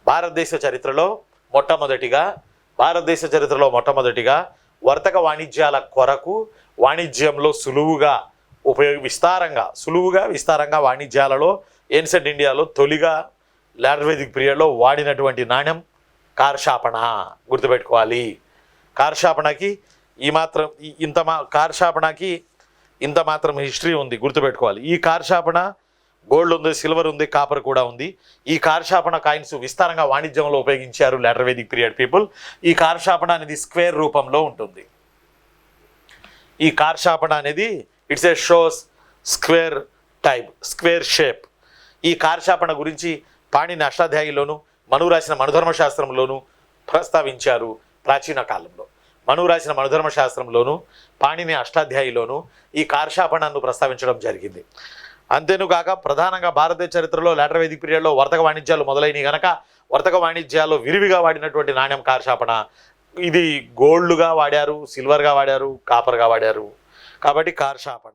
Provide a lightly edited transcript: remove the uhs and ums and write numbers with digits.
భారతదేశ చరిత్రలో మొట్టమొదటిగా వర్తక వాణిజ్యాల కొరకు వాణిజ్యంలో విస్తారంగా వాణిజ్యాలలో ఏన్షియంట్ ఇండియాలో తొలిగా లేటర్ వేదిక్ పీరియడ్లో వాడినటువంటి నాణ్యం కార్షాపణ. గుర్తుపెట్టుకోవాలి. కార్షాపణకి ఇంత మాత్రం హిస్టరీ ఉంది, గుర్తుపెట్టుకోవాలి. ఈ కార్షాపణ గోల్డ్ ఉంది, సిల్వర్ ఉంది, కాపర్ కూడా ఉంది. ఈ కార్షాపణ కాయిన్స్ విస్తారంగా వాణిజ్యంలో ఉపయోగించారు లేటర్ వేదిక్ పీరియడ్ పీపుల్. ఈ కార్షాపణ అనేది స్క్వేర్ రూపంలో ఉంటుంది. ఈ కార్షాపణ అనేది it's a shows square type, square shape. ఈ కార్షాపణ గురించి పాణిని అష్టాధ్యాయిలోను, మనువు రాసిన మనుధర్మశాస్త్రంలోను ప్రస్తావించారు ప్రాచీన కాలంలో. మనువు రాసిన మనుధర్మశాస్త్రంలోను, పాణిని అష్టాధ్యాయిలోను ఈ కార్షాపణను ప్రస్తావించడం జరిగింది. అంతేనుగాక ప్రధానంగా భారతదేశ చరిత్రలో లేటర్ వేదిక్ పీరియడ్లో వర్తక వాణిజ్యాలు మొదలైనవి గనక వర్తక వాణిజ్యాల్లో విరివిగా వాడినటువంటి నాణ్యం కార్షాపణ. ఇది గోల్డ్గా వాడారు, సిల్వర్గా వాడారు, కాపర్గా వాడారు. కాబట్టి కార్షాపణ.